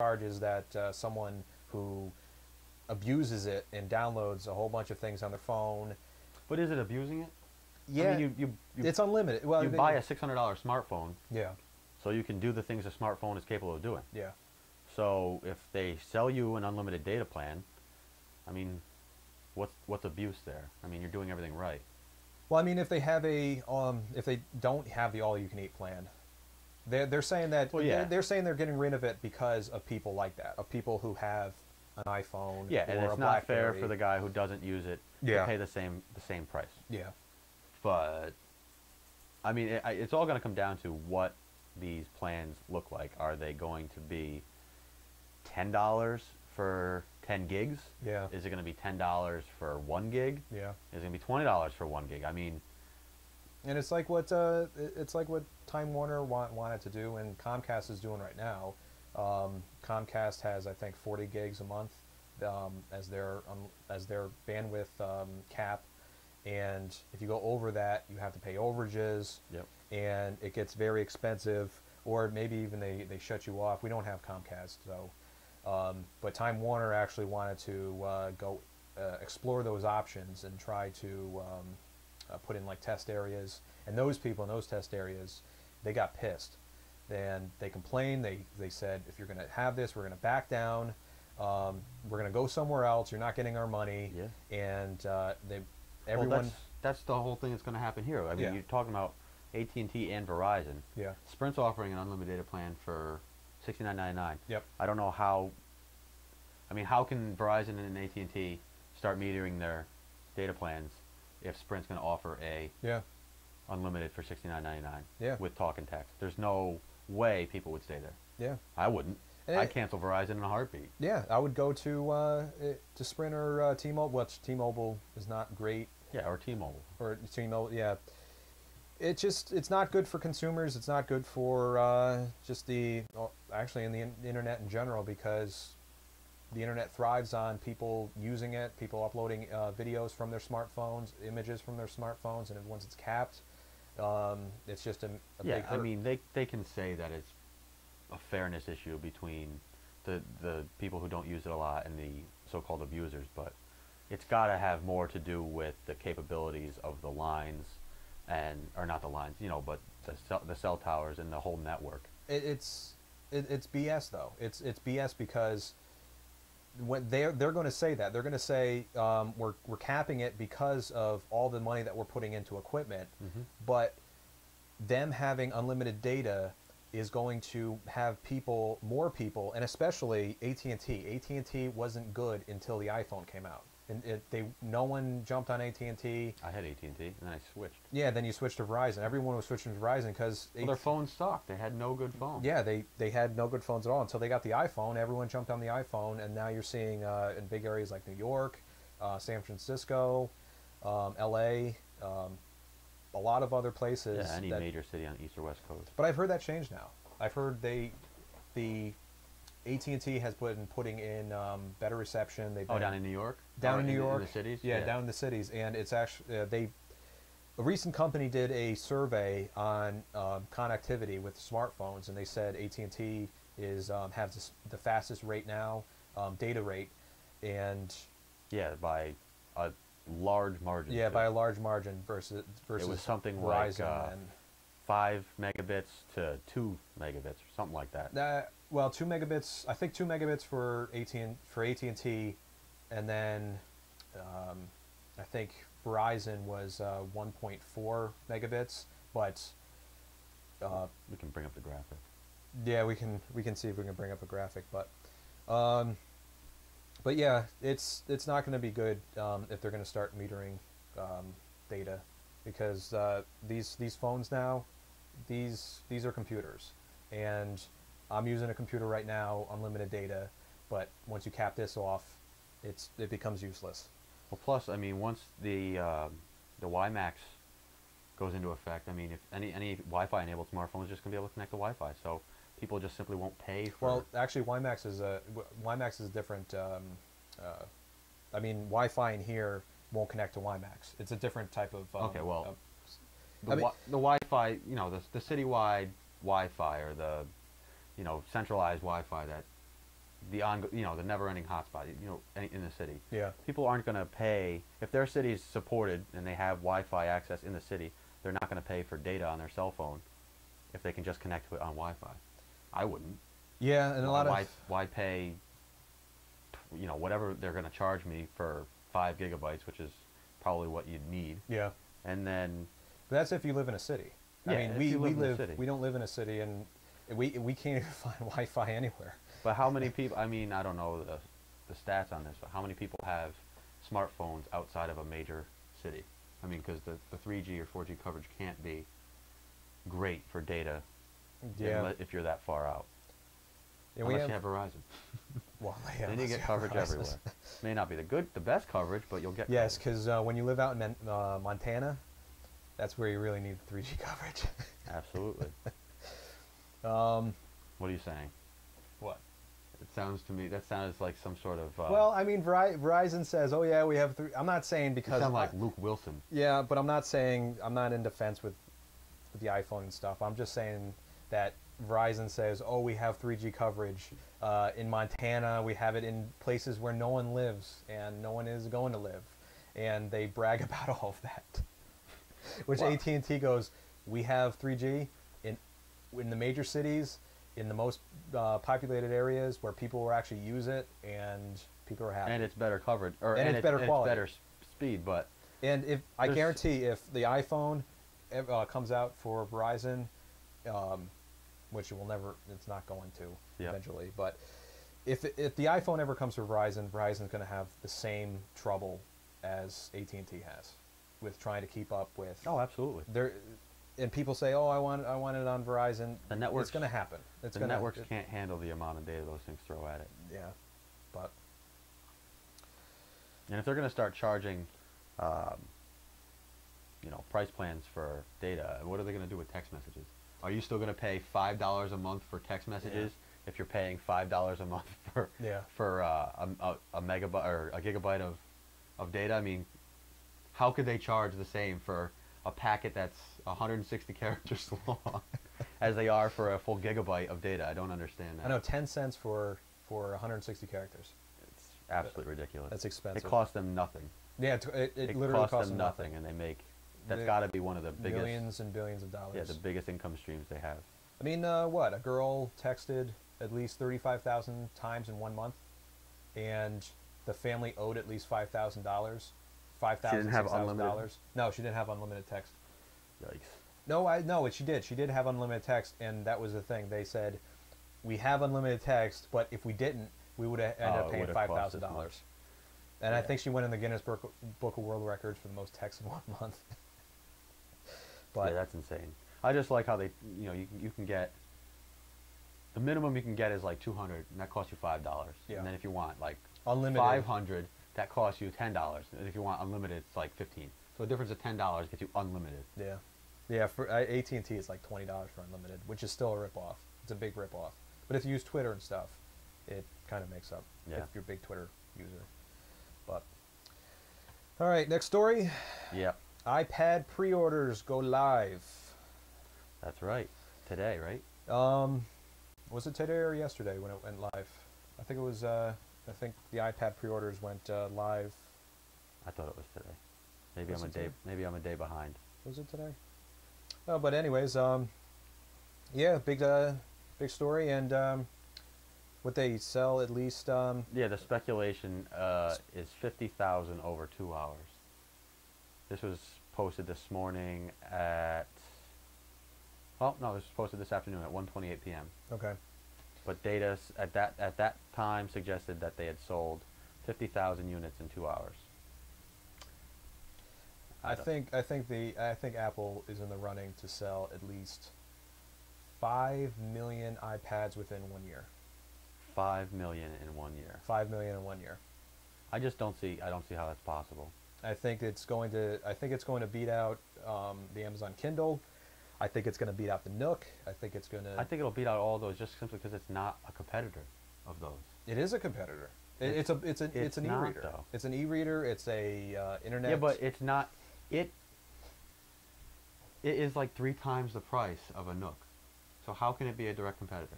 charge is that someone who abuses it and downloads a whole bunch of things on their phone. But is it abusing it? Yeah, I mean, it's unlimited. Well, you buy a $600 smartphone, yeah, so you can do the things a smartphone is capable of doing. yeah. So if they sell you an unlimited data plan, I mean, what's abuse there? I mean, you're doing everything right. Well, I mean, if they have if they don't have the all-you-can-eat plan, they're saying that Well, yeah. they're saying they're getting rid of it because of people like that, of people who have an iPhone. Yeah, and or it's a not fair BlackBerry. for the guy who doesn't use it Yeah. to pay the same price. Yeah, But I mean, it's all going to come down to what these plans look like. Are they going to be $10 for 10 gigs? yeah, Is it going to be $10 for 1 gig? yeah. Is it going to be $20 for 1 gig? I mean, And it's like what Time Warner wanted to do, and Comcast is doing right now. Comcast has, I think, 40 gigs a month as their bandwidth cap, and if you go over that, you have to pay overages, yep. and it gets very expensive. Or maybe even they shut you off. We don't have Comcast, so. But Time Warner actually wanted to go explore those options and try to put in like test areas. And those people in those test areas, they got pissed. And they complained. They said, if you're going to have this, we're going to back down. We're going to go somewhere else. You're not getting our money. Yeah. And everyone. Well, that's the whole thing that's going to happen here. I mean, Yeah. you're talking about AT&T and Verizon. Yeah. Sprint's offering an unlimited data plan for $69.99. Yep. I don't know how. I mean, how can Verizon and AT&T start metering their data plans if Sprint's going to offer a Yeah. unlimited for $69.99 Yeah. with talk and text? There's no way people would stay there. Yeah. I wouldn't. And I'd cancel Verizon in a heartbeat. Yeah, I would go to Sprint or T-Mobile. Which T-Mobile is not great. Yeah, or T-Mobile. Or T-Mobile, yeah. It's not good for consumers. It's not good for just actually in the internet in general, because the internet thrives on people using it, people uploading videos from their smartphones, images from their smartphones, and once it's capped, it's just a Yeah, big hurt. I mean, they can say that it's a fairness issue between the people who don't use it a lot and the so-called abusers, but it's got to have more to do with the capabilities of the lines, or not the lines, but the cell towers and the whole network. It's BS though. It's BS because when they're going to say that, they're going to say we're capping it because of all the money that we're putting into equipment, but them having unlimited data is going to have more people, and especially AT&T. AT&T wasn't good until the iPhone came out, and no one jumped on AT&T. I had AT&T, and then I switched. Yeah, then you switched to Verizon. Everyone was switching to Verizon because their phones sucked. They had no good phones. Yeah, they had no good phones at all until they got the iPhone. Everyone jumped on the iPhone, and now you're seeing in big areas like New York, San Francisco, LA, a lot of other places. Yeah, any major city on East or West Coast. But I've heard that changed now. I've heard the AT&T has been putting in better reception. Down in New York? Down in New York. In the cities? Yeah, down in the cities. And it's actually, a recent company did a survey on connectivity with smartphones, and they said AT&T has the fastest rate now, data rate, and yeah, by a large margin. Yeah, by a large margin versus it was something Verizon like and 5 megabits to 2 megabits, or something like that. Well, 2 megabits. I think 2 megabits for AT&T, and then I think Verizon was 1.4 megabits. But we can bring up the graphic. Yeah, we can see if we can bring up a graphic, but yeah, it's not going to be good if they're going to start metering data, because these phones now, these are computers, and I'm using a computer right now, unlimited data, but once you cap this off, it becomes useless. Well, plus, I mean, once the WiMAX goes into effect, I mean, if any Wi-Fi enabled smartphone is just going to be able to connect to Wi-Fi, so people just simply won't pay for. Well, actually, WiMAX is a different. I mean, Wi-Fi in here won't connect to WiMAX. It's a different type of. Okay, well, the Wi-Fi, the citywide Wi-Fi, or the centralized Wi-Fi that the never-ending hotspot, in the city. Yeah. People aren't going to pay if their city's supported and they have Wi-Fi access in the city. They're not going to pay for data on their cell phone if they can just connect to it on Wi-Fi. I wouldn't. Yeah, and a lot of why pay, whatever they're going to charge me for 5 gigabytes, which is probably what you'd need. Yeah. And then. But that's if you live in a city. Yeah, I mean, we don't live in a city, and we can't even find Wi-Fi anywhere. But how many people? I mean, I don't know the stats on this, but how many people have smartphones outside of a major city? I mean, because the 3G or 4G coverage can't be great for data. Yeah. If you're that far out. Yeah, Unless you have Verizon. Well, yeah, then you get coverage everywhere. May not be the best coverage, but you'll get. Yes, because when you live out in Montana, that's where you really need the 3G coverage. Absolutely. What are you saying? What? It sounds to me that sounds like some sort of. Well, I mean, Verizon says, "Oh yeah, we have 3." I'm not saying because. You sound like Luke Wilson. Yeah, but I'm not saying I'm not in defense with the iPhone and stuff. I'm just saying that Verizon says, "Oh, we have 3G coverage in Montana. We have it in places where no one lives and no one is going to live," and they brag about all of that. Which well, AT&T goes, "We have 3G in the major cities, in the most populated areas where people will actually use it, and people are happy. And it's better coverage, and it's better quality, it's better speed." But and I guarantee if the iPhone comes out for Verizon, which it will never, it's not going to eventually, but if the iPhone ever comes for Verizon, Verizon's going to have the same trouble as AT&T has with trying to keep up with. Oh, absolutely. And people say, "Oh, I want it on Verizon." The networks, it's going to happen. The networks can't handle the amount of data those things throw at it. Yeah, but. And if they're going to start charging, price plans for data, what are they going to do with text messages? Are you still going to pay $5 a month for text messages if you're paying $5 a month for a megabyte or a gigabyte of data? I mean, how could they charge the same for a packet that's 160 characters long as they are for a full gigabyte of data? I don't understand that. I know 10 cents for 160 characters. It's absolutely ridiculous. That's expensive. It costs them nothing. Yeah, it literally costs them nothing, and they make. That's got to be one of the biggest. Millions and billions of dollars. Yeah, the biggest income streams they have. I mean, what? A girl texted at least 35,000 times in 1 month, and the family owed at least $5,000. $5,000. She didn't have unlimited. No, she didn't have unlimited text. Yikes. No, she did. She did have unlimited text, and that was the thing. They said, "We have unlimited text, but if we didn't, we would have ended up paying $5,000." And I think she went in the Guinness Book of World Records for the most text in 1 month. But yeah, that's insane. I just like how they, you can get, the minimum you can get is like 200, and that costs you $5. Yeah. And then if you want like unlimited 500, that costs you $10. And if you want unlimited, it's like 15. So a difference of $10 gets you unlimited. Yeah. Yeah, for AT&T it's like $20 for unlimited, which is still a rip-off. It's a big rip-off. But if you use Twitter and stuff, it kind of makes up if you're a big Twitter user. But all right, next story. Yeah. iPad pre-orders go live. That's right. Today, right? Was it today or yesterday when it went live? I think it was. I think the iPad pre-orders went live. I thought it was today. Maybe I'm a day behind. Was it today? Oh, but anyways, yeah, big story, and what they sell at least. Yeah, the speculation is 50,000 over 2 hours. This was posted this morning at. Oh no, it was posted this afternoon at 1:28 p.m. Okay. But data at that time suggested that they had sold 50,000 units in 2 hours. I think Apple is in the running to sell at least 5 million iPads within 1 year. 5 million in 1 year. 5 million in 1 year. I don't see how that's possible. I think it's going to beat out the Amazon Kindle. I think it's going to beat out the Nook. I think it'll beat out all those just simply because it's not a competitor of those. It is a competitor. It's an e-reader. Though. It's an e-reader. It's a internet. Yeah, but it's not. It is like 3 times the price of a Nook. So how can it be a direct competitor?